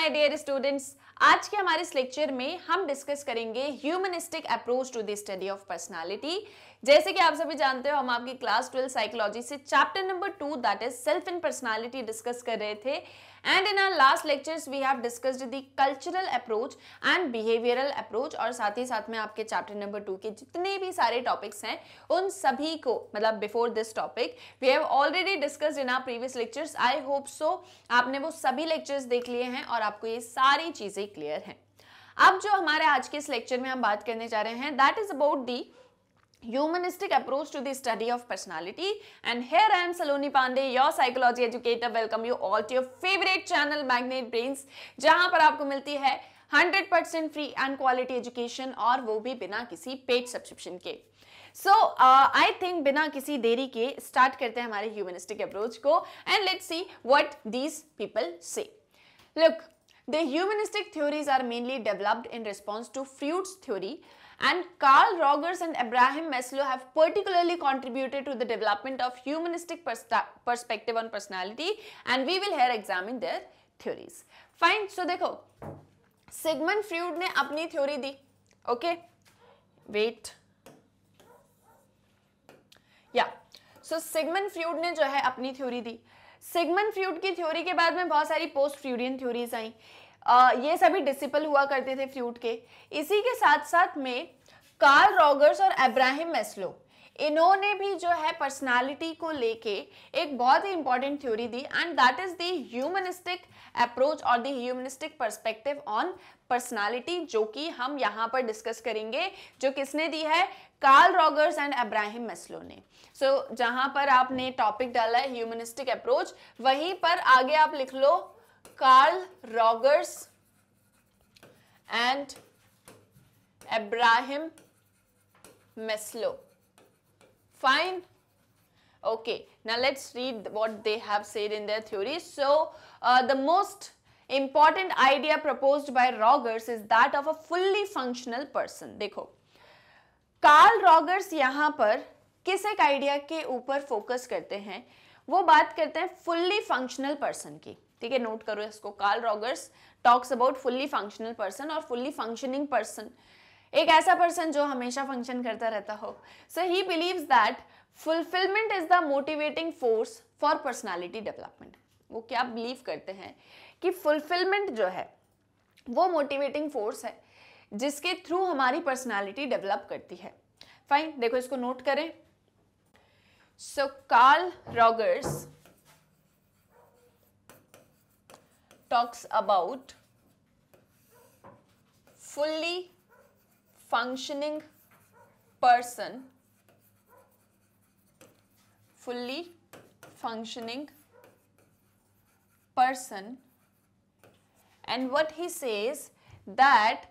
My dear students, आज के हमारे इस लेक्चर में हम डिस्कस करेंगे humanistic approach to the study of personality. जैसे कि आप सभी जानते हो, हम आपकी क्लास 12 साइकोलॉजी से chapter number 2 that is self in personality discuss कर रहे थे। And in our last lectures we have discussed the cultural approach and behavioural approach, और साथ ही साथ में आपके चैप्टर नंबर 2 के जितने भी सारे टॉपिक्स हैं उन सभी को, मतलब before this topic we have already discussed in our previous lectures. I hope so आपने वो सभी लेक्चर्स देख लिए हैं और आपको ये सारी चीजें क्लियर हैं। अब जो हमारे आज के इस लेक्चर में हम बात करने जा रहे हैं that is about the humanistic approach to the study of personality, and here I am Saloni Pandey, your psychology educator. Welcome you all to your favorite channel Magnet Brains, जहां पर आपको मिलती है 100% फ्री एंड क्वालिटी एजुकेशन, और वो भी बिना किसी पेड सब्सक्रिप्शन के। सो आई थिंक बिना किसी देरी के स्टार्ट करते हैं हमारे ह्यूमनिस्टिक अप्रोच को, and let's see what these people से। Look, the humanistic theories are mainly developed in response to Freud's theory, and Carl Rogers and Abraham Maslow have particularly contributed to the development of humanistic perspective on personality, and we will here examine their theories. Fine, so देखो, Sigmund Freud ने अपनी theory दी, okay? Wait, yeah. So Sigmund Freud ने जो है अपनी theory दी। Sigmund Freud की theory के बाद में बहुत सारी पोस्ट फ्रूडियन थ्योरीज आई। ये सभी डिसिपल हुआ करते थे फ्रूड के। इसी के साथ साथ में कार्ल रॉगर्स और अब्राहम मैस्लो, इन्होंने भी जो है पर्सनालिटी को लेके एक बहुत ही इंपॉर्टेंट थ्योरी दी, and that is the humanistic approach और the humanistic perspective on personality, जो कि हम यहाँ पर डिस्कस करेंगे। जो किसने दी है? Carl Rogers and Abraham Maslow ने। सो जहां पर आपने टॉपिक डाला है ह्यूमनिस्टिक अप्रोच, वहीं पर आगे आप लिख लो Carl Rogers and Abraham Maslow. Fine. Okay, now let's read what they have said in their theories. So, the most important idea proposed by Rogers is that of a fully functional person. देखो, Karl Rogers यहाँ पर किस एक idea के ऊपर focus करते हैं? वो बात करते हैं फुल्ली फंक्शनल पर्सन की। ठीक है, नोट करो इसको। Carl Rogers talks about fully functional person और फुल्ली फंक्शनिंग पर्सन, एक ऐसा पर्सन जो हमेशा फंक्शन करता रहता हो। So he believes that fulfilment is the motivating force for personality development. वो क्या बिलीव करते हैं कि फुलफिलमेंट जो है वो मोटिवेटिंग फोर्स है जिसके थ्रू हमारी पर्सनालिटी डेवलप करती है। फाइन, देखो इसको नोट करें। So Carl Rogers talks about fully functioning person, fully functioning person, and what he says that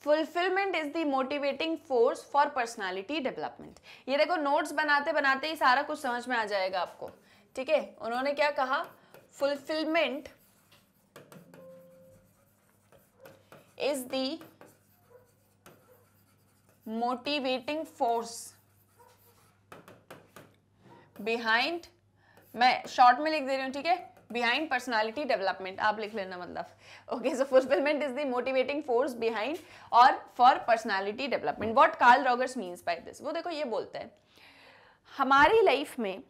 fulfillment is the motivating force for personality development। ये देखो, नोट्स बनाते बनाते ही सारा कुछ समझ में आ जाएगा आपको। ठीक है, उन्होंने क्या कहा? fulfillment is the motivating force behind, मैं शॉर्ट में लिख दे रही हूँ, ठीक है, behind personality development आप लिख लेना, मतलब okay, so fulfillment is the motivating force behind or for personality development. What Carl Rogers means by this? वो देखो, ये बोलते हैं हमारी लाइफ में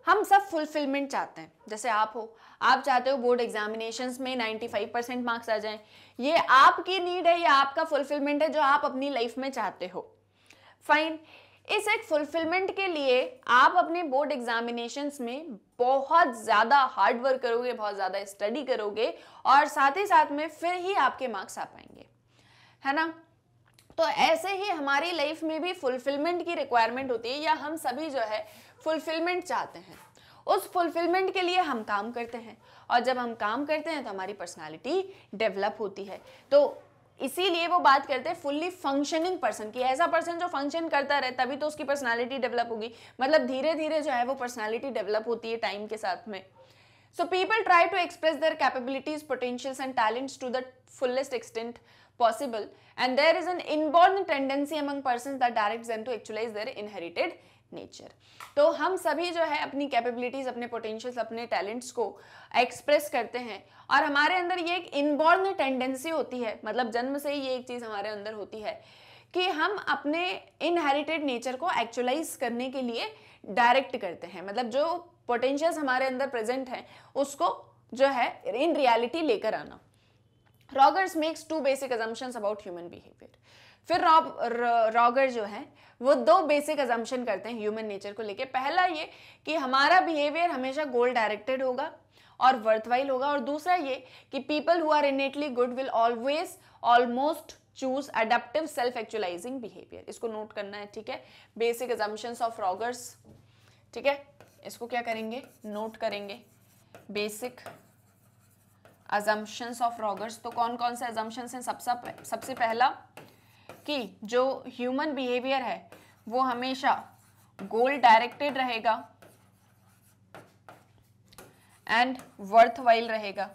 हम सब फुलफिलमेंट चाहते हैं। जैसे आप हो, आप चाहते हो बोर्ड एग्जामिनेशंस में 95% मार्क्स आ जाएं। ये आपकी नीड है या आपका फुलफिलमेंट है जो आप अपनी लाइफ में चाहते हो। फाइन, इस एक फुलफिलमेंट के लिए आप अपने बोर्ड एग्जामिनेशंस में बहुत ज़्यादा हार्ड वर्क करोगे, बहुत ज़्यादा स्टडी करोगे, और साथ ही साथ में फिर ही आपके मार्क्स आ पाएंगे, है ना? तो ऐसे ही हमारी लाइफ में भी फुलफिलमेंट की रिक्वायरमेंट होती है, या हम सभी जो है फुलफिलमेंट चाहते हैं। उस फुलफिलमेंट के लिए हम काम करते हैं, और जब हम काम करते हैं तो हमारी पर्सनालिटी डेवलप होती है। तो इसीलिए वो बात करते हैं फुल्ली फंक्शनिंग पर्सन की। ऐसा पर्सन जो फंक्शन करता रहे तभी तो उसकी पर्सनालिटी डेवलप होगी, मतलब धीरे धीरे जो है वो पर्सनालिटी डेवलप होती है टाइम के साथ में। So people try to express their capabilities, potentials and talents to the fullest extent possible, and there is an inborn tendency among persons that directs them to actualize their inherited nature. तो हम सभी जो है अपनी capabilities, अपने potentials, अपने talents को express करते हैं और हमारे अंदर ये एक इनबॉर्न टेंडेंसी होती है, मतलब जन्म से ही ये एक चीज हमारे अंदर होती है कि हम अपने इनहेरिटेड नेचर को एक्चुअलाइज करने के लिए डायरेक्ट करते हैं, मतलब जो पोटेंशियल्स हमारे अंदर प्रेजेंट हैं उसको जो है इन रियलिटी लेकर आना। Rogers makes two basic assumptions about human behaviour. फिर रॉगर जो है वो दो बेसिक अजम्पशन करते हैं ह्यूमन नेचर को लेके। पहला ये कि हमारा बिहेवियर हमेशा गोल डायरेक्टेड होगा और वर्थवाइल होगा, और दूसरा ये कि people who are innately good will always almost choose adaptive self actualising behaviour. इसको नोट करना है, ठीक है। बेसिक अजम्पशंस ऑफ रॉगर्स, ठीक है, इसको क्या करेंगे, नोट करेंगे। बेसिक अजम्पशंस ऑफ रॉगर्स, तो कौन कौन से अजम्पशंस हैं? सबसे पहला कि जो ह्यूमन बिहेवियर है वो हमेशा गोल डायरेक्टेड रहेगा एंड वर्थवाइल रहेगा,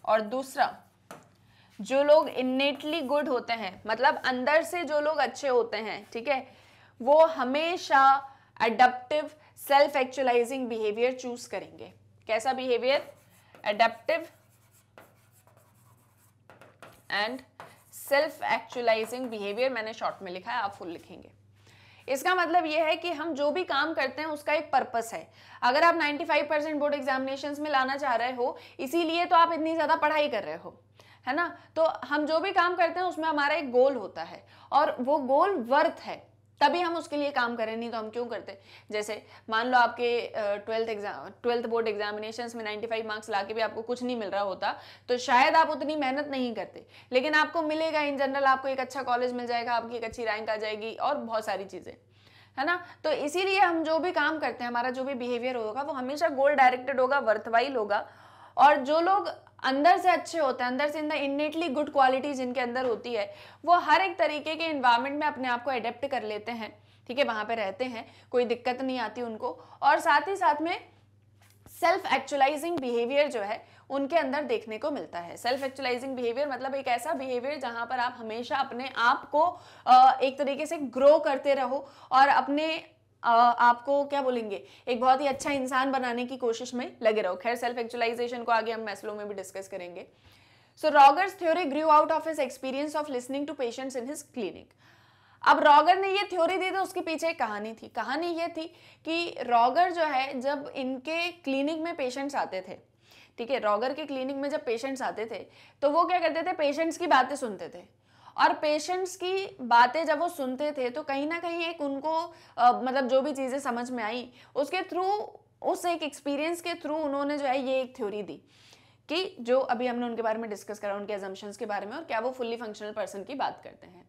और दूसरा जो लोग इनेटली गुड होते हैं, मतलब अंदर से जो लोग अच्छे होते हैं, ठीक है, वो हमेशा adaptive self actualising behaviour choose करेंगे। कैसा behaviour? Adaptive and self actualising behaviour. मैंने शॉर्ट में लिखा है, आप फुल लिखेंगे। इसका मतलब यह है कि हम जो भी काम करते हैं उसका एक पर्पस है। अगर आप 95% बोर्ड एग्जामिनेशंस में लाना चाह रहे हो, इसीलिए तो आप इतनी ज्यादा पढ़ाई कर रहे हो, है ना। तो हम जो भी काम करते हैं उसमें हमारा एक गोल होता है और वो गोल वर्थ है, तभी हम उसके लिए काम करें, नहीं तो हम क्यों करते। जैसे मान लो आपके 12th बोर्ड एग्जामिनेशंस में 95 मार्क्स लाके भी आपको कुछ नहीं मिल रहा होता तो शायद आप उतनी मेहनत नहीं करते, लेकिन आपको मिलेगा इन जनरल, आपको एक अच्छा कॉलेज मिल जाएगा, आपकी एक अच्छी रैंक आ जाएगी और बहुत सारी चीजें, है ना। तो इसीलिए हम जो भी काम करते हैं, हमारा जो भी बिहेवियर होगा वो हमेशा गोल डायरेक्टेड होगा, वर्थवाइल होगा, और जो लोग अंदर से अच्छे होते हैं, अंदर से इनेटली गुड क्वालिटी जिनके अंदर होती है, वो हर एक तरीके के एनवायरनमेंट में अपने आप को अडेप्ट कर लेते हैं, ठीक है, वहां पे रहते हैं, कोई दिक्कत नहीं आती उनको, और साथ ही साथ में सेल्फ एक्चुअलाइजिंग बिहेवियर जो है उनके अंदर देखने को मिलता है। सेल्फ एक्चुअलाइजिंग बिहेवियर मतलब एक ऐसा बिहेवियर जहां पर आप हमेशा अपने आप को एक तरीके से ग्रो करते रहो और अपने आपको क्या बोलेंगे, एक बहुत ही अच्छा इंसान बनाने की कोशिश में लगे रहो। खैर, सेल्फ एक्चुअलाइजेशन को आगे हम मैस्लो में भी डिस्कस करेंगे। So Rogers theory grew out of his experience of listening to patients in his clinic. अब रॉगर ने ये थ्योरी दी तो उसके पीछे एक कहानी थी। कहानी ये थी कि रॉगर जो है जब इनके क्लिनिक में पेशेंट्स आते थे, ठीक है, रॉगर के क्लिनिक में जब पेशेंट्स आते थे तो वो क्या करते थे, पेशेंट्स की बातें सुनते थे, और पेशेंट्स की बातें जब वो सुनते थे तो कहीं ना कहीं एक उनको मतलब जो भी चीज़ें समझ में आई उसके थ्रू, उस एक एक्सपीरियंस के थ्रू उन्होंने जो है ये एक थ्योरी दी कि जो अभी हमने उनके बारे में डिस्कस करा, उनके अजम्पशंस के बारे में, और क्या वो फुल्ली फंक्शनल पर्सन की बात करते हैं।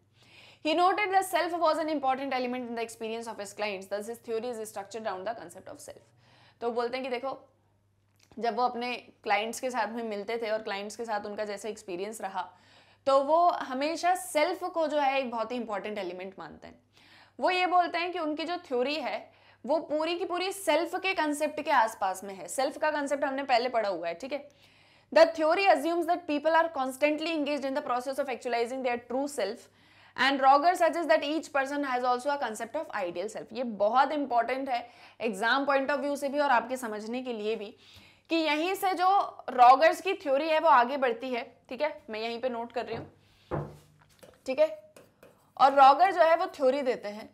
He noted that self was an important element in the experience of his clients. Thus, his theory is structured around the concept of self. तो बोलते हैं कि देखो, जब वो अपने क्लाइंट्स के साथ में मिलते थे और क्लाइंट्स के साथ उनका जैसे एक्सपीरियंस रहा तो वो हमेशा सेल्फ को जो है एक बहुत ही इंपॉर्टेंट एलिमेंट मानते हैं। वो ये बोलते हैं कि उनकी जो थ्योरी है वो पूरी की पूरी सेल्फ के कंसेप्ट के आसपास में है। सेल्फ का कंसेप्ट हमने पहले पढ़ा हुआ है, ठीक है। The theory assumes that people are constantly engaged in the process of actualising their true self and Roger suggest that each person has also a concept of ideal self. ये बहुत इंपॉर्टेंट है एग्जाम पॉइंट ऑफ व्यू से भी और आपके समझने के लिए भी, कि यहीं से जो रॉगर्स की थ्योरी है वो आगे बढ़ती है, ठीक है। मैं यहीं पे नोट कर रही हूँ, ठीक है। और रॉगर जो है वो थ्योरी देते हैं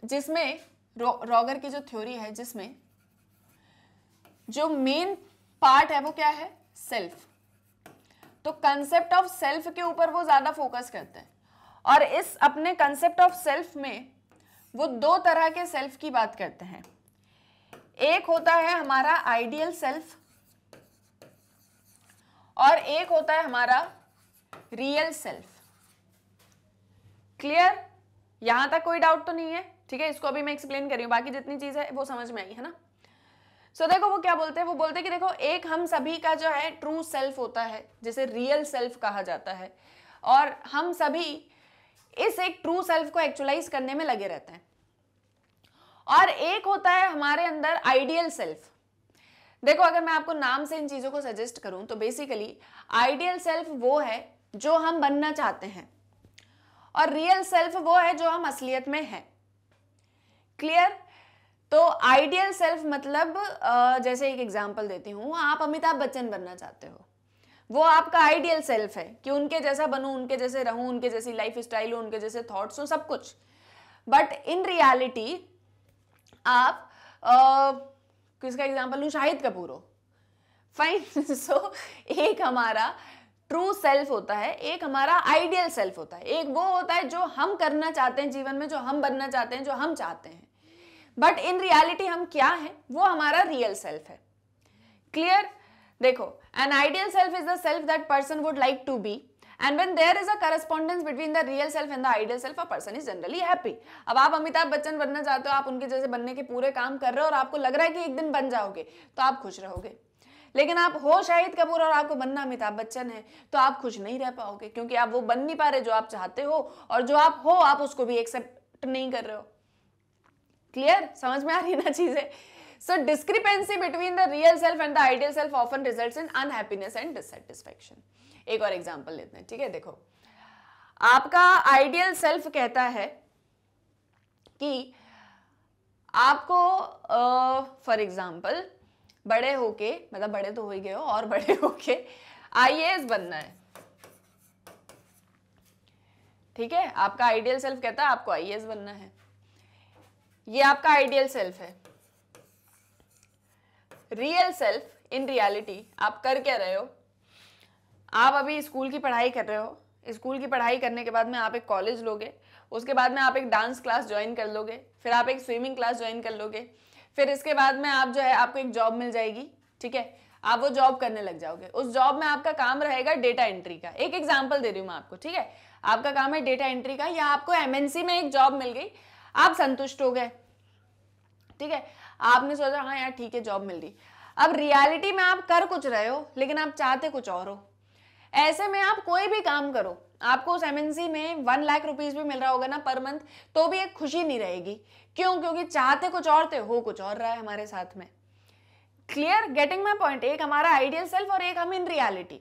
जिसमें रॉगर की जो थ्योरी है जिसमें जो मेन पार्ट है वो क्या है, सेल्फ। तो कंसेप्ट ऑफ सेल्फ के ऊपर वो ज्यादा फोकस करते हैं, और इस अपने कंसेप्ट ऑफ सेल्फ में वो दो तरह के सेल्फ की बात करते हैं। एक होता है हमारा आइडियल सेल्फ और एक होता है हमारा रियल सेल्फ। क्लियर? यहां तक कोई डाउट तो नहीं है, ठीक है। इसको अभी मैं एक्सप्लेन कर रही हूं, बाकी जितनी चीज है वो समझ में आई है ना। सो देखो वो क्या बोलते हैं, वो बोलते हैं कि देखो, एक हम सभी का जो है ट्रू सेल्फ होता है जिसे रियल सेल्फ कहा जाता है, और हम सभी इस एक ट्रू सेल्फ को एक्चुअलाइज करने में लगे रहते हैं। और एक होता है हमारे अंदर आइडियल सेल्फ। देखो, अगर मैं आपको नाम से इन चीजों को सजेस्ट करूं तो बेसिकली आइडियल सेल्फ वो है जो हम बनना चाहते हैं, और रियल सेल्फ वो है जो हम असलियत में है। क्लियर? तो आइडियल सेल्फ मतलब जैसे एक एग्जांपल देती हूँ, आप अमिताभ बच्चन बनना चाहते हो, वो आपका आइडियल सेल्फ है कि उनके जैसा बनूं, उनके जैसे रहूं, उनके जैसी लाइफ स्टाइल हो, उनके जैसे थॉट्स हो, सब कुछ। बट इन रियलिटी आप किसका एग्जांपल लूं, शाहिद कपूर हो, फाइन। सो एक हमारा ट्रू सेल्फ होता है, एक हमारा आइडियल सेल्फ होता है। एक वो होता है जो हम करना चाहते हैं जीवन में, जो हम बनना चाहते हैं, जो हम चाहते हैं, बट इन रियलिटी हम क्या हैं, वो हमारा रियल सेल्फ है। क्लियर? देखो, an ideal self is the self that person would like to be, and when there is a correspondence between the real self and the ideal self, a person is generally happy. अब आप अमिताभ बच्चन बनना चाहते हो, आप उनके जैसे बनने के पूरे काम कर रहे हो और आपको लग रहा है कि एक दिन बन जाओगे, तो आप खुश रहोगे। लेकिन आप हो शाहिद कपूर और आपको बनना अमिताभ बच्चन है, तो आप खुश नहीं रह पाओगे, क्योंकि आप वो बन नहीं पा रहे जो आप चाहते हो, और जो आप हो आप उसको भी एक्सेप्ट नहीं कर रहे हो। क्लियर? समझ में आ रही है ना चीजें? So discrepancy between the real self and the ideal self often results in unhappiness and dissatisfaction. एक और एग्जांपल लेते हैं, ठीक है? देखो, आपका आइडियल सेल्फ कहता है कि आपको फॉर एग्जांपल बड़े होके, मतलब बड़े तो हो ही गए हो, और बड़े होके आईएएस बनना है, ठीक है? आपका आइडियल सेल्फ कहता है आपको आईएएस बनना है, ये आपका आइडियल सेल्फ है। रियल सेल्फ इन रियलिटी आप कर क्या रहे हो? आप अभी स्कूल की पढ़ाई कर रहे हो, स्कूल की पढ़ाई करने के बाद में आप एक कॉलेज लोगे, उसके बाद में आप एक डांस क्लास ज्वाइन कर लोगे, फिर आप एक स्विमिंग क्लास ज्वाइन कर लोगे, फिर इसके बाद में आप जो है आपको एक जॉब मिल जाएगी, ठीक है? आप वो जॉब करने लग जाओगे, उस जॉब में आपका काम रहेगा डेटा एंट्री का। एक एग्जाम्पल दे रही हूँ मैं आपको, ठीक है? आपका काम है डेटा एंट्री का, या आपको एमएनसी में एक जॉब मिल गई, आप संतुष्ट हो गए, ठीक है? आपने सोचा हाँ यार ठीक है जॉब मिल रही। अब रियलिटी में आप कर कुछ रहे हो, लेकिन आप चाहते कुछ और हो। ऐसे में आप कोई भी काम करो, आपको उस एमएनसी में 1 लाख रुपीज भी मिल रहा होगा ना पर मंथ, तो भी एक खुशी नहीं रहेगी। क्यों? क्योंकि चाहते कुछ और थे, हो कुछ और रहा है हमारे साथ में। क्लियर? Getting my point? एक हमारा आइडियल सेल्फ और एक हम इन रियलिटी।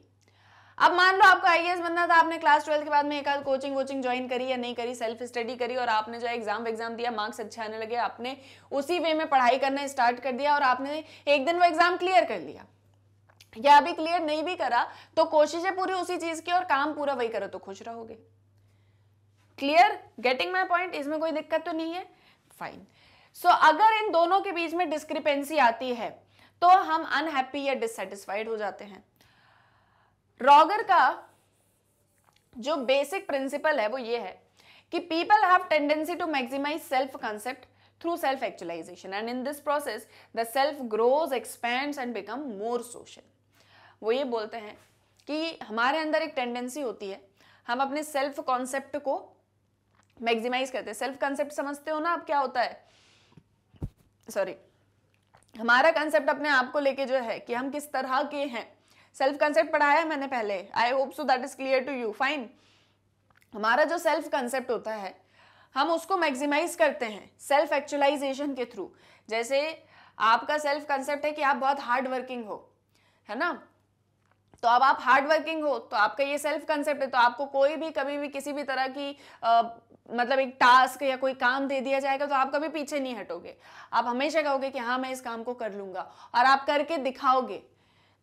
अब मान लो आपको आईएएस बनना था, आपने क्लास 12 के बाद में एक आध कोचिंग ज्वाइन करी या नहीं करी, सेल्फ स्टडी करी, और आपने जो एग्जाम दिया, मार्क्स अच्छे आने लगे, आपने उसी वे में पढ़ाई करना स्टार्ट कर दिया और आपने एक दिन वो एग्जाम क्लियर कर लिया, या अभी क्लियर नहीं भी करा तो कोशिशें पूरी उसी चीज की और काम पूरा वही करो तो खुश रहोगे। क्लियर? Getting my point? इसमें कोई दिक्कत तो नहीं है? फाइन। सो अगर इन दोनों के बीच में डिस्क्रिपेंसी आती है तो हम अनहैप्पी या डिससेटिस्फाइड हो जाते हैं। रॉगर का जो बेसिक प्रिंसिपल है वो ये है कि people have tendency to maximise self concept through self actualisation, and in this process the self grows, expands and become more social. वो ये बोलते हैं कि हमारे अंदर एक टेंडेंसी होती है, हम अपने सेल्फ कॉन्सेप्ट को मैक्सिमाइज करते हैं। सेल्फ कंसेप्ट समझते हो ना आप क्या होता है? सॉरी, हमारा कंसेप्ट अपने आप को लेके जो है कि हम किस तरह के हैं, सेल्फ कंसेप्ट पढ़ाया है मैंने पहले, I hope so that is clear to you. Fine. हमारा जो सेल्फ कंसेप्ट होता है हम उसको मैक्सिमाइज करते हैं सेल्फ एक्चुअलाइजेशन के थ्रू। जैसे आपका सेल्फ कंसेप्ट है कि आप बहुत हार्ड वर्किंग हो, है ना? तो अब आप हार्ड वर्किंग हो तो आपका ये सेल्फ कंसेप्ट है, तो आपको कोई भी कभी भी किसी भी तरह की मतलब एक टास्क या कोई काम दे दिया जाएगा तो आप कभी पीछे नहीं हटोगे, आप हमेशा कहोगे कि हाँ मैं इस काम को कर लूंगा, और आप करके दिखाओगे।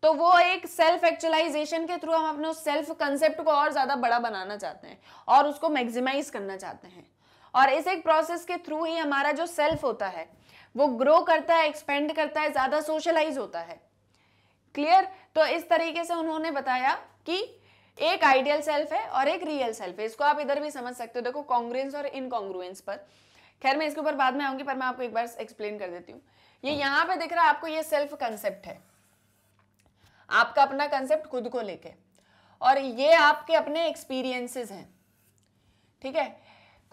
तो वो एक सेल्फ एक्चुअलाइजेशन के थ्रू हम अपने सेल्फ कंसेप्ट को और ज्यादा बड़ा बनाना चाहते हैं और उसको मैक्सिमाइज करना चाहते हैं, और इस एक प्रोसेस के थ्रू ही हमारा जो सेल्फ होता है वो ग्रो करता है, एक्सपेंड करता है, ज्यादा सोशलाइज होता है। क्लियर? तो इस तरीके से उन्होंने बताया कि एक आइडियल सेल्फ है और एक रियल सेल्फ है। इसको आप इधर भी समझ सकते हो, देखो कॉन्ग्रुएंस और इनकॉन्ग्रुएंस पर। खैर मैं इसके ऊपर बाद में आऊंगी, पर मैं आपको एक बार एक्सप्लेन कर देती हूँ। ये यहाँ पे दिख रहा है आपको, ये सेल्फ कंसेप्ट है, आपका अपना कंसेप्ट खुद को लेके, और ये आपके अपने एक्सपीरियंसेस हैं। ठीक है?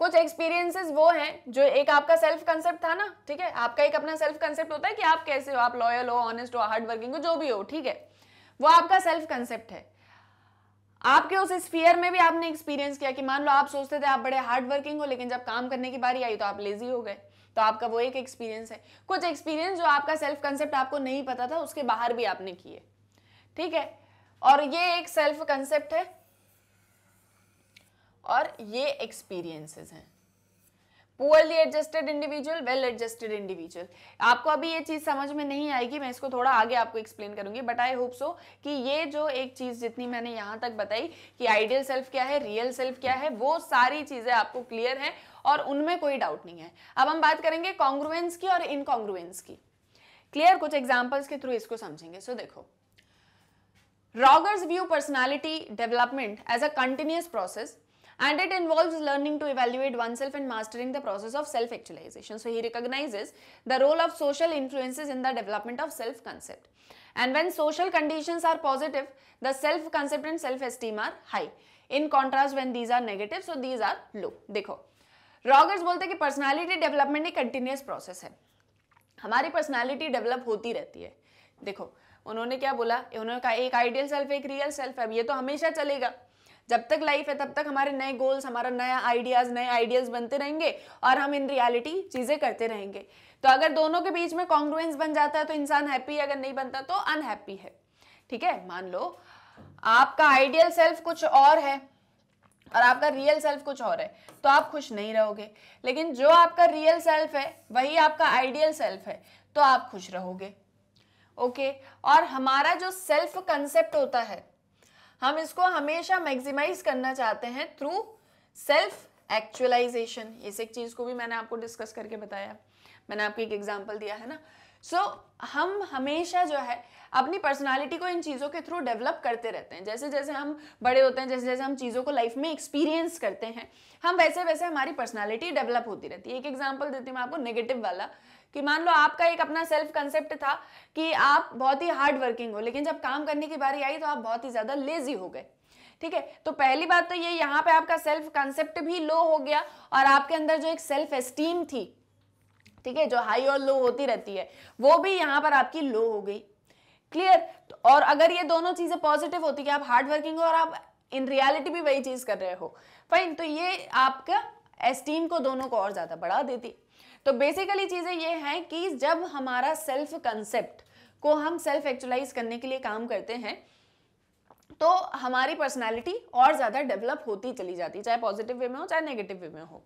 कुछ एक्सपीरियंसेस वो हैं जो एक आपका सेल्फ कंसेप्ट था ना, ठीक है? आपका एक अपना सेल्फ कंसेप्ट होता है कि आप कैसे हो, आप लॉयल हो, ऑनेस्ट हो, हार्ड वर्किंग हो, जो भी हो, ठीक है? वो आपका सेल्फ कंसेप्ट है। आपके उस स्फीयर में भी आपने एक्सपीरियंस किया कि मान लो आप सोचते थे आप बड़े हार्ड वर्किंग हो, लेकिन जब काम करने की बारी आई तो आप लेजी हो गए, तो आपका वो एक एक्सपीरियंस है। कुछ एक्सपीरियंस जो आपका सेल्फ कंसेप्ट आपको नहीं पता था उसके बाहर भी आपने किए, ठीक है? और ये एक सेल्फ कंसेप्ट है और ये एक्सपीरियंसेस हैं। Poorly adjusted individual, well adjusted individual. आपको अभी ये चीज समझ में नहीं आएगी, मैं इसको थोड़ा आगे आपको एक्सप्लेन करूंगी, बट आई होप सो कि ये जो एक चीज जितनी मैंने यहाँ तक बताई कि आइडियल सेल्फ क्या है, रियल सेल्फ क्या है, वो सारी चीजें आपको क्लियर है और उनमें कोई डाउट नहीं है। अब हम बात करेंगे कॉन्ग्रुएंस की और इनकॉन्ग्रुएंस की। क्लियर, कुछ एग्जाम्पल्स के थ्रू इसको समझेंगे। सो देखो, Rogers view personality development as a continuous process and it involves learning to evaluate oneself and mastering the process of self-actualization. So he recognizes the role of social influences in the development of self-concept. And when social conditions are positive, the self-concept and self-esteem are high. In contrast, when these are negative, so these are low. देखो, Rogers बोलते हैं कि personality development एक continuous process है। हमारी personality develop होती रहती है। देखो, उन्होंने क्या बोला, उन्होंने कहा एक आइडियल सेल्फ एक रियल सेल्फ है, ये तो हमेशा चलेगा। जब तक लाइफ है तब तक हमारे नए गोल्स, हमारा नया आइडियाज, नए आइडियाज बनते रहेंगे और हम इन रियलिटी चीजें करते रहेंगे। तो अगर दोनों के बीच में कॉन्ग्रुएंस बन जाता है तो इंसान हैप्पी, अगर नहीं बनता तो अनहैप्पी है। ठीक है, मान लो आपका आइडियल सेल्फ कुछ और है और आपका रियल सेल्फ कुछ और है, तो आप खुश नहीं रहोगे। लेकिन जो आपका रियल सेल्फ है वही आपका आइडियल सेल्फ है, तो आप खुश रहोगे। ओके, और हमारा जो सेल्फ कंसेप्ट होता है, हम इसको हमेशा मैक्सिमाइज करना चाहते हैं थ्रू सेल्फ एक्चुअलाइजेशन। इस एक चीज को भी मैंने आपको डिस्कस करके बताया, मैंने आपको एक एग्जांपल दिया है ना। सो हम हमेशा जो है अपनी पर्सनालिटी को इन चीज़ों के थ्रू डेवलप करते रहते हैं। जैसे जैसे हम बड़े होते हैं, जैसे जैसे हम चीज़ों को लाइफ में एक्सपीरियंस करते हैं, हम वैसे वैसे हमारी पर्सनालिटी डेवलप होती रहती है। एक एग्जांपल देती हूँ मैं आपको नेगेटिव वाला, कि मान लो आपका एक अपना सेल्फ कंसेप्ट था कि आप बहुत ही हार्ड वर्किंग हो, लेकिन जब काम करने की बारी आई तो आप बहुत ही ज़्यादा लेजी हो गए। ठीक है, तो पहली बात तो ये, यहाँ पे आपका सेल्फ कंसेप्ट भी लो हो गया और आपके अंदर जो एक सेल्फ एस्टीम थी, ठीक है, जो हाई और लो होती रहती है, वो भी यहाँ पर आपकी लो हो गई। क्लियर, और अगर ये दोनों चीजें पॉजिटिव होती कि आप हार्ड वर्किंग हो और आप इन रियलिटी भी वही चीज कर रहे हो, फाइन, तो ये आपका एस्टीम को दोनों को और ज्यादा बढ़ा देती। तो बेसिकली चीजें ये हैं कि जब हमारा सेल्फ कंसेप्ट को हम सेल्फ एक्चुअलाइज करने के लिए काम करते हैं तो हमारी पर्सनालिटी और ज्यादा डेवलप होती चली जाती, चाहे पॉजिटिव वे में हो चाहे नेगेटिव वे में हो।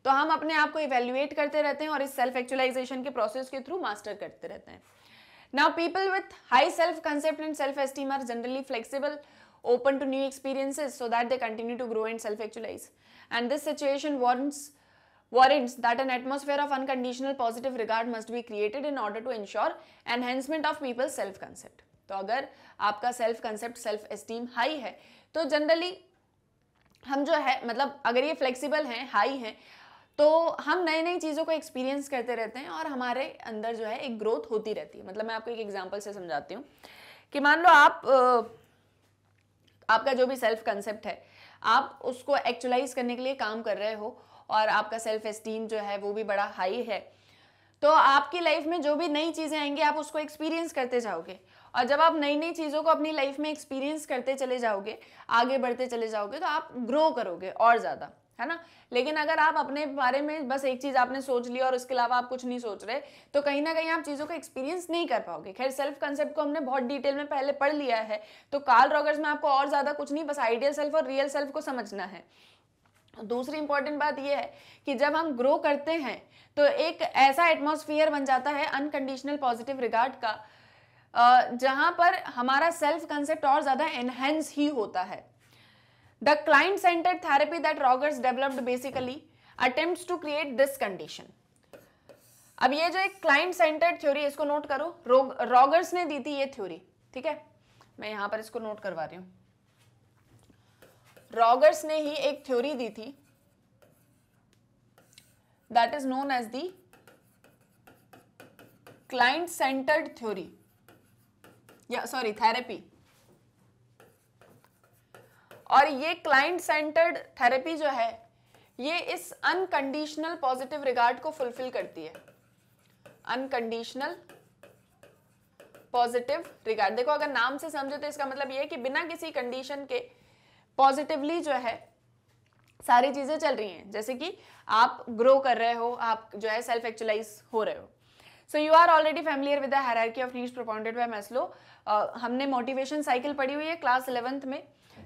तो हम अपने आप को इवेल्युएट करते रहते हैं और इस सेल्फ एक्चुअलाइजेशन के प्रोसेस के थ्रू मास्टर करते रहते हैं। Now people with high self-concept and self-esteem are generally flexible, open to new experiences so that they continue to grow and self-actualize. And this situation warrants that an atmosphere of unconditional positive regard must be created in order to ensure enhancement of people's self-concept. तो अगर आपका self-concept, self-esteem high है, तो generally हम जो है, मतलब अगर ये flexible हैं, high हैं, तो हम नई नई चीज़ों को एक्सपीरियंस करते रहते हैं और हमारे अंदर जो है एक ग्रोथ होती रहती है। मतलब मैं आपको एक एग्जांपल से समझाती हूँ कि मान लो आपका जो भी सेल्फ कंसेप्ट है, आप उसको एक्चुअलाइज करने के लिए काम कर रहे हो और आपका सेल्फ एस्टीम जो है वो भी बड़ा हाई है, तो आपकी लाइफ में जो भी नई चीज़ें आएंगी आप उसको एक्सपीरियंस करते जाओगे। और जब आप नई नई चीज़ों को अपनी लाइफ में एक्सपीरियंस करते चले जाओगे, आगे बढ़ते चले जाओगे, तो आप ग्रो करोगे और ज़्यादा, है ना। लेकिन अगर आप अपने बारे में बस एक चीज आपने सोच ली और उसके अलावा आप कुछ नहीं सोच रहे, तो कहीं ना कहीं आप चीजों को एक्सपीरियंस नहीं कर पाओगे। खैर, सेल्फ कंसेप्ट को हमने बहुत डिटेल में पहले पढ़ लिया है, तो कार्ल रॉगर्स में आपको और ज्यादा कुछ नहीं, बस आइडियल सेल्फ और रियल सेल्फ को समझना है। दूसरी इंपॉर्टेंट बात यह है कि जब हम ग्रो करते हैं तो एक ऐसा एटमॉस्फेयर बन जाता है अनकंडीशनल पॉजिटिव रिगार्ड का, जहां पर हमारा सेल्फ कंसेप्ट और ज्यादा एनहेंस ही होता है। The client-centered therapy that Rogers developed basically attempts to create this condition. अब ये जो एक क्लाइंट सेंटर्ड थ्योरी, इसको नोट करो, रॉगर्स ने दी थी ये थ्योरी, ठीक है, मैं यहां पर इसको नोट करवा रही हूं। रॉगर्स ने ही एक थ्योरी दी थी that is known as the client centred theory, या सॉरी थेरेपी। और ये क्लाइंट सेंटर्ड थेरेपी जो है, ये इस अनकंडीशनल पॉजिटिव रिगार्ड को फुलफिल करती है। अनकंडीशनल पॉजिटिव रिगार्ड, देखो अगर नाम से समझे तो इसका मतलब ये है कि बिना किसी कंडीशन के पॉजिटिवली जो है सारी चीजें चल रही हैं। जैसे कि आप ग्रो कर रहे हो, आप जो है सेल्फ एक्चुअलाइज हो रहे हो। So you are already familiar with the hierarchy of needs propounded by Maslow. हमने मोटिवेशन साइकिल पढ़ी हुई है क्लास 11th में,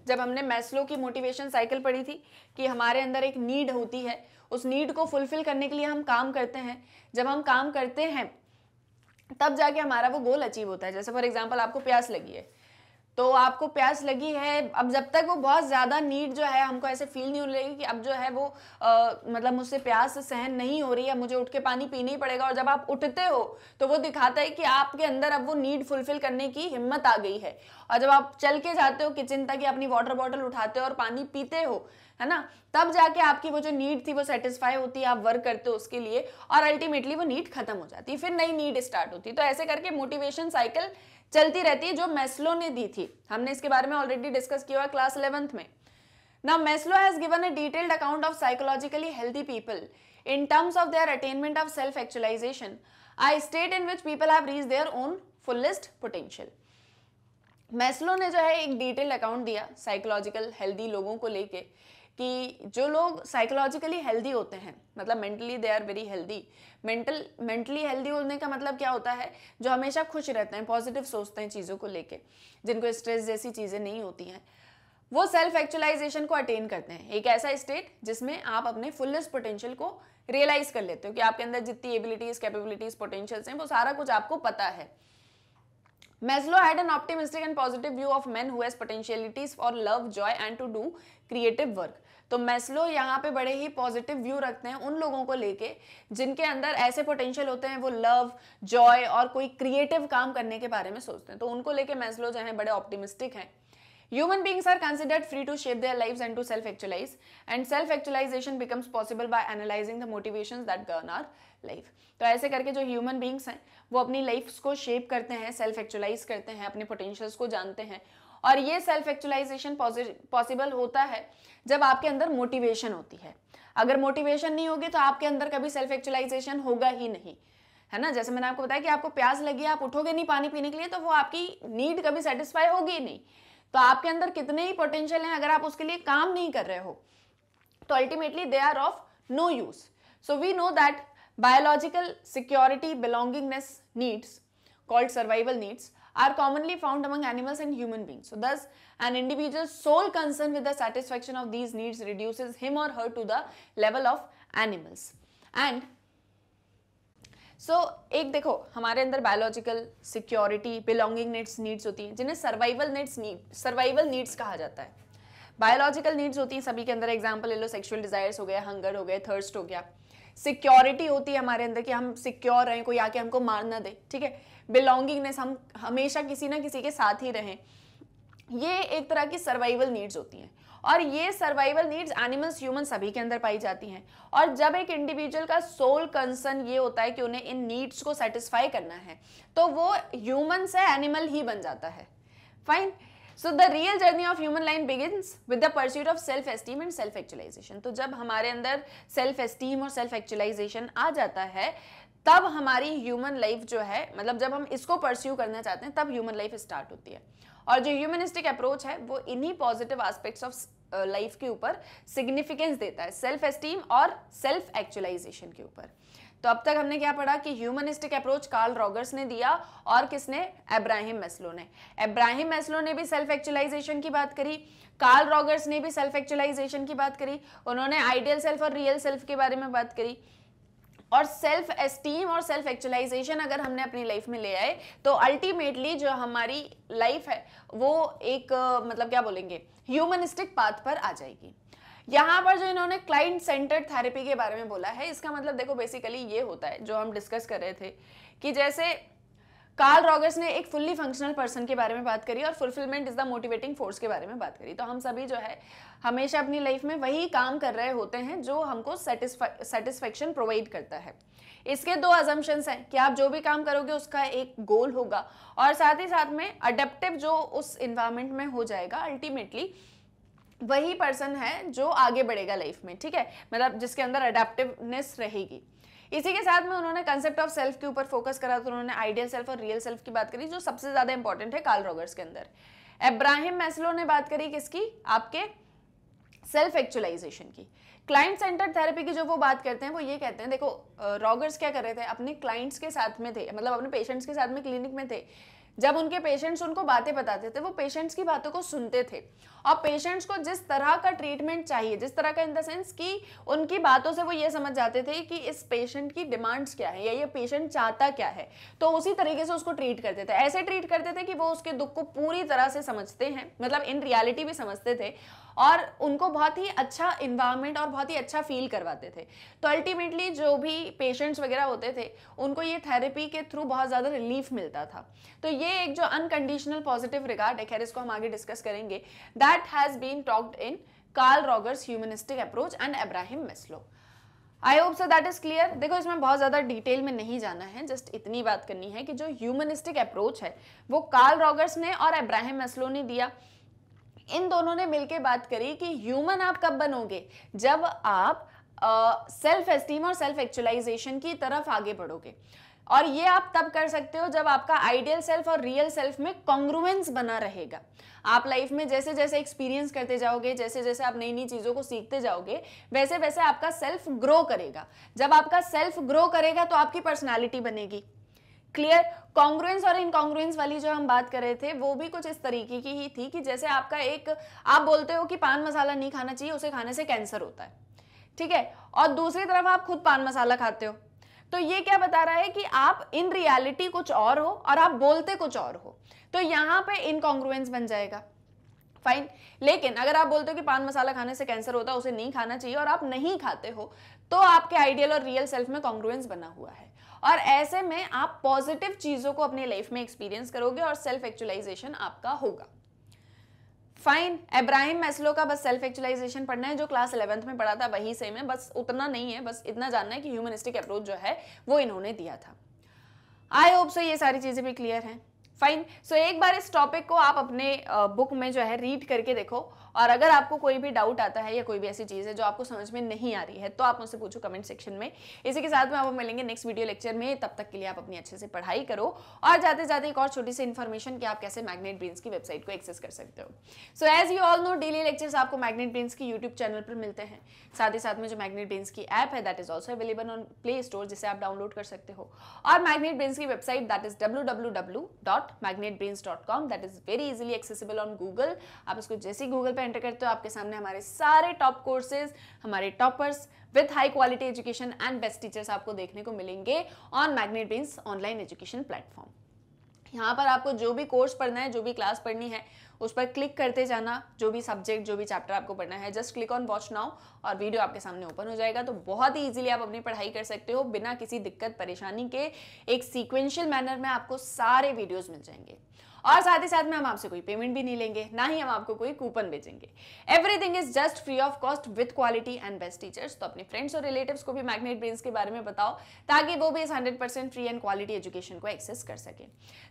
जब हमने मैस्लो की मोटिवेशन साइकिल पढ़ी थी कि हमारे अंदर एक नीड होती है, उस नीड को फुलफिल करने के लिए हम काम करते हैं, जब हम काम करते हैं तब जाके हमारा वो गोल अचीव होता है। जैसे फॉर एग्जांपल आपको प्यास लगी है, तो आपको प्यास लगी है, अब जब तक वो बहुत ज़्यादा नीड जो है हमको ऐसे फील नहीं होने लगेगी कि अब जो है वो मतलब मुझसे प्यास सहन नहीं हो रही है, मुझे उठ के पानी पीना ही पड़ेगा, और जब आप उठते हो तो वो दिखाता है कि आपके अंदर अब वो नीड फुलफिल करने की हिम्मत आ गई है। और जब आप चल के जाते हो किचन तक या अपनी वाटर बॉटल उठाते हो और पानी पीते हो, है ना, तब जाके आपकी वो जो नीड थी वो सेटिस्फाई होती है, आप वर्क करते हो उसके लिए और अल्टीमेटली वो नीड खत्म हो जाती है, फिर नई नीड स्टार्ट होती है। तो ऐसे करके मोटिवेशन साइकिल चलती रहती है जो मैस्लो ने दी थी। हमने इसके बारे में ऑलरेडी डिस्कस किया हुआ क्लास 11th में। Now Maslow has given a detailed account of psychologically healthy people in terms of their attainment of self-actualization, a state in which people have reached their own fullest potential. Maslow ने जो है एक detailed account दिया psychological healthy लोगों को लेके कि जो लोग साइकोलॉजिकली हेल्दी होते हैं, मतलब mentally they are very healthy. Mentally healthy होने का मतलब क्या होता है, जो हमेशा खुश रहते हैं, पॉजिटिव सोचते हैं चीज़ों को लेके, जिनको स्ट्रेस जैसी चीज़ें नहीं होती हैं, वो सेल्फ एक्चुअलाइजेशन को अटेन करते हैं। एक ऐसा स्टेट जिसमें आप अपने फुलेस्ट पोटेंशियल को रियलाइज कर लेते हो कि आपके अंदर जितनी एबिलिटीज, कैपेबिलिटीज, पोटेंशियल्स हैं वो सारा कुछ आपको पता है। Maslow had an optimistic and positive view of men who has potentialities for love, joy and to do creative work. तो मैस्लो यहाँ पे बड़े ही पॉजिटिव व्यू रखते हैं उन लोगों को लेके जिनके अंदर ऐसे पोटेंशियल होते हैं, वो लव, जॉय और कोई क्रिएटिव काम करने के बारे में सोचते हैं। तो उनको लेके मैस्लो जो है बड़े ऑप्टिमिस्टिक हैं। Human beings are considered free to shape their lives and to self-actualize, and self-actualization becomes possible by analyzing the motivations that govern our life. तो ऐसे करके जो ह्यूमन बींग्स हैं वो अपनी लाइफ को शेप करते हैं, सेल्फ एक्चुअलाइज करते हैं, अपने पोटेंशियल्स को जानते हैं। और ये सेल्फ एक्चुअलाइजेशन पॉसिबल होता है जब आपके अंदर मोटिवेशन होती है। अगर मोटिवेशन नहीं होगी तो आपके अंदर कभी सेल्फ एक्चुअलाइजेशन होगा ही नहीं, है ना। जैसे मैंने आपको बताया कि आपको प्यास लगी, आप उठोगे नहीं पानी पीने के लिए, तो वो आपकी नीड कभी सेटिस्फाई होगी नहीं। तो आपके अंदर कितने ही पोटेंशियल हैं, अगर आप उसके लिए काम नहीं कर रहे हो तो ultimately they are of no use. So we know that biological security belongingness needs called survival needs are commonly found among animals and human beings. So thus an individual's sole concern with the satisfaction of these needs reduces him or her to the level of animals. And so एक देखो हमारे अंदर biological security belonging needs होती हैं जिन्हें survival needs कहा जाता है। बायोलॉजिकल नीड्स होती हैं सभी के अंदर, एग्जाम्पल ले लो, सेक्सुअल डिजायर्स हो गया, हंगर हो गए, थर्स्ट हो गया। सिक्योरिटी होती है हमारे अंदर कि हम सिक्योर रहें, कोई आके हमको मार ना दे, ठीक है। बिलोंगिंगनेस, हम हमेशा किसी ना किसी के साथ ही रहें, ये एक तरह की सर्वाइवल नीड्स होती हैं। और ये सर्वाइवल नीड्स एनिमल्स, ह्यूमन सभी के अंदर पाई जाती हैं। और जब एक इंडिविजुअल का सोल कंसर्न ये होता है कि उन्हें इन नीड्स को सेटिस्फाई करना है तो वो ह्यूमन से एनिमल ही बन जाता है। Fine. So the real journey of human line begins with the pursuit of self-esteem and self-actualization. तो जब हमारे अंदर सेल्फ एस्टीम और सेल्फ एक्चुअलाइजेशन आ जाता है तब हमारी ह्यूमन लाइफ जो है, मतलब जब हम इसको परस्यू करना चाहते हैं तब ह्यूमन लाइफ स्टार्ट होती है। और जो ह्यूमनिस्टिक अप्रोच है वो इन्हीं पॉजिटिव एस्पेक्ट्स ऑफ लाइफ के ऊपर सिग्निफिकेंस देता है, सेल्फ एस्टीम और सेल्फ एक्चुअलाइजेशन के ऊपर। तो अब तक हमने क्या पढ़ा कि ह्यूमनिस्टिक अप्रोच कार्ल रॉगर्स ने दिया और किसने, अब्राहम मैस्लो ने। अब्राहम मैस्लो ने भी सेल्फ एक्चुअलाइजेशन की बात करी, कार्ल रॉगर्स ने भी सेल्फ एक्चुअलाइजेशन की बात करी। उन्होंने आइडियल सेल्फ और रियल सेल्फ के बारे में बात करी। और सेल्फ एस्टीम और सेल्फ एक्चुअलाइजेशन अगर हमने अपनी लाइफ में ले आए तो अल्टीमेटली जो हमारी लाइफ है वो एक मतलब क्या बोलेंगे, ह्यूमनिस्टिक पाथ पर आ जाएगी। यहाँ पर जो इन्होंने क्लाइंट सेंटर्ड थेरेपी के बारे में बोला है, इसका मतलब देखो बेसिकली ये होता है जो हम डिस्कस कर रहे थे कि जैसे कार्ल रॉगर्स ने एक फुल्ली फंक्शनल पर्सन के बारे में बात करी और fulfilment is the motivating force के बारे में बात करी। तो हम सभी जो है हमेशा अपनी लाइफ में वही काम कर रहे होते हैं जो हमको सेटिस्फेक्शन प्रोवाइड करता है। इसके दो अजम्पशंस हैं कि आप जो भी काम करोगे उसका एक गोल होगा और साथ ही साथ में अडेप्टिव जो उस इन्वायरमेंट में हो जाएगा, अल्टीमेटली वही पर्सन है जो आगे बढ़ेगा लाइफ में, ठीक है, मतलब जिसके अंदर अडेप्टिवनेस रहेगी। इसी के साथ में उन्होंने कंसेप्ट ऑफ सेल्फ के ऊपर फोकस करा, तो उन्होंने आइडियल सेल्फ और रियल सेल्फ की बात करी जो सबसे ज्यादा इंपॉर्टेंट है कार्ल रॉगर्स के अंदर। अब्राहम मैस्लो ने बात करी किसकी, आपके सेल्फ एक्चुअलाइजेशन की। क्लाइंट सेंटर्ड थेरेपी की जो वो बात करते हैं वो ये कहते हैं, देखो रॉगर्स क्या कर रहे थे, अपने क्लाइंट्स के साथ में थे, मतलब अपने पेशेंट्स के साथ में क्लिनिक में थे, जब उनके पेशेंट्स उनको बातें बताते थे वो पेशेंट्स की बातों को सुनते थे और पेशेंट्स को जिस तरह का ट्रीटमेंट चाहिए, जिस तरह का इन द सेंस कि उनकी बातों से वो ये समझ जाते थे कि इस पेशेंट की डिमांड्स क्या है या ये पेशेंट चाहता क्या है, तो उसी तरीके से उसको ट्रीट करते थे। ऐसे ट्रीट करते थे कि वो उसके दुख को पूरी तरह से समझते हैं, मतलब इन रियलिटी भी समझते थे और उनको बहुत ही अच्छा इन्वायरमेंट और बहुत ही अच्छा फील करवाते थे। तो अल्टीमेटली जो भी पेशेंट्स वगैरह होते थे उनको ये थेरेपी के थ्रू बहुत ज़्यादा रिलीफ मिलता था। तो ये एक जो अनकंडीशनल पॉजिटिव रिगार्ड है, खैर इसको हम आगे डिस्कस करेंगे, that has been talked in Carl Rogers humanistic approach and Abraham Maslow. I hope so that is clear. देखो इसमें बहुत ज़्यादा डिटेल में नहीं जाना है, जस्ट इतनी बात करनी है कि जो ह्यूमनिस्टिक अप्रोच है वो कार्ल रॉगर्स ने और अब्राहम मैस्लो ने दिया। इन दोनों ने मिलकर बात करी कि ह्यूमन आप कब बनोगे, जब आप सेल्फ एस्टीम और सेल्फ एक्चुअलाइजेशन की तरफ आगे बढ़ोगे। और ये आप तब कर सकते हो जब आपका आइडियल सेल्फ और रियल सेल्फ में कॉन्ग्रुएंस बना रहेगा। आप लाइफ में जैसे जैसे एक्सपीरियंस करते जाओगे, जैसे जैसे आप नई नई चीज़ों को सीखते जाओगे, वैसे वैसे आपका सेल्फ ग्रो करेगा। जब आपका सेल्फ ग्रो करेगा तो आपकी पर्सनैलिटी बनेगी। क्लियर। कॉन्ग्रुएंस और इनकॉन्ग्रुएंस वाली जो हम बात कर रहे थे वो भी कुछ इस तरीके की ही थी कि जैसे आपका एक, आप बोलते हो कि पान मसाला नहीं खाना चाहिए, उसे खाने से कैंसर होता है, ठीक है, और दूसरी तरफ आप खुद पान मसाला खाते हो, तो ये क्या बता रहा है कि आप इन रियलिटी कुछ और हो और आप बोलते कुछ और हो, तो यहाँ पे इनकॉन्ग्रुएंस बन जाएगा। फाइन। लेकिन अगर आप बोलते हो कि पान मसाला खाने से कैंसर होता है, उसे नहीं खाना चाहिए, और आप नहीं खाते हो, तो आपके आइडियल और रियल सेल्फ में कॉन्ग्रुएंस बना हुआ है। और ऐसे में आप पॉजिटिव चीजों को अपनी लाइफ में एक्सपीरियंस करोगे और सेल्फ एक्चुअलाइजेशन आपका होगा। फाइन। अब्राहम मैस्लो का बस सेल्फ एक्चुअलाइजेशन पढ़ना है, जो क्लास 11th में पढ़ा था वही सेम है, बस उतना नहीं है, बस इतना जानना है कि ह्यूमनिस्टिक अप्रोच जो है वो इन्होंने दिया था। आई होप सो ये सारी चीजें भी क्लियर हैं। फाइन। सो एक बार इस टॉपिक को आप अपने बुक में जो है रीड करके देखो, और अगर आपको कोई भी डाउट आता है या कोई भी ऐसी चीज़ है जो आपको समझ में नहीं आ रही है तो आप मुझसे पूछो कमेंट सेक्शन में। इसी के साथ में आप मिलेंगे नेक्स्ट वीडियो लेक्चर में, तब तक के लिए आप अपनी अच्छे से पढ़ाई करो। और जाते जाते एक और छोटी सी इन्फॉर्मेशन कि आप कैसे मैग्नेट ब्रेन्स की वेबसाइट को एक्सेस कर सकते हो। So as you all know, daily lectures आपको मैग्नेट ब्रेन्स की यूट्यूब चैनल पर मिलते हैं। साथ ही साथ में जो मैग्नेट ब्रेन्स की ऐप है that is also available on Play Store, जिसे आप डाउनलोड कर सकते हो। और मैग्नेट ब्रेन्स की website that is www.magnetbrains.com, that is very easily accessible on Google. आप इसको जैसे ही गूगल पे एंटर करते हो आपके सामने हमारे सारे टॉप कोर्सेज, हमारे toppers with high quality education and best teachers आपको देखने को मिलेंगे on magnet brains online education platform. यहाँ पर आपको जो भी कोर्स पढ़ना है, जो भी क्लास पढ़नी है, उस पर क्लिक करते जाना। जो भी सब्जेक्ट, जो भी चैप्टर आपको पढ़ना है, just click on watch now और वीडियो आपके सामने ओपन हो जाएगा। तो बहुत ही इजीली आप अपनी पढ़ाई कर सकते हो बिना किसी दिक्कत परेशानी के। एक सीक्वेंशियल मैनर में आपको सारे वीडियोस मिल जाएंगे और साथ ही साथ में हम आपसे कोई पेमेंट भी नहीं लेंगे, ना ही हम आपको कोई कूपन भेजेंगे। Everything is just free of cost with quality and best teachers. तो अपने फ्रेंड्स और रिलेटिव्स को भी मैग्नेट ब्रेन्स के बारे में बताओ ताकि वो भी इस 100% फ्री एंड क्वालिटी एजुकेशन को एक्सेस कर सके।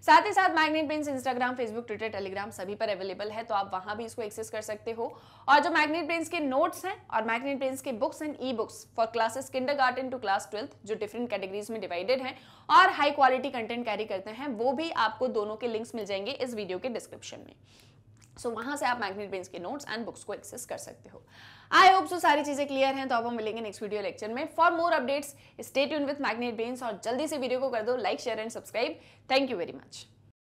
साथ ही साथ magnet brains Instagram, Facebook, Twitter, Telegram सभी पर अवेलेबल है, तो आप वहां भी इसको एक्सेस कर सकते हो। और जो मैग्नेट ब्रेन्स के नोट्स हैं और मैग्नेट ब्रेन्स के books and e books for classes kindergarten to class 12th, जो डिफरेंट कैटेगरीज में डिवाइडेड हैं और हाई क्वालिटी कंटेंट कैरी करते हैं, वो भी आपको दोनों के लिंक्स मिल जाएंगे इस वीडियो के डिस्क्रिप्शन में। सो वहां से आप मैग्नेट ब्रेन्स के नोट्स एंड बुक्स को एक्सेस कर सकते हो। आई होप सो सारी चीजें क्लियर हैं। तो अब हम मिलेंगे नेक्स्ट वीडियो लेक्चर में। For more updates stay tuned with magnet brains, और जल्दी से वीडियो को कर दो like, share and subscribe. Thank you very much.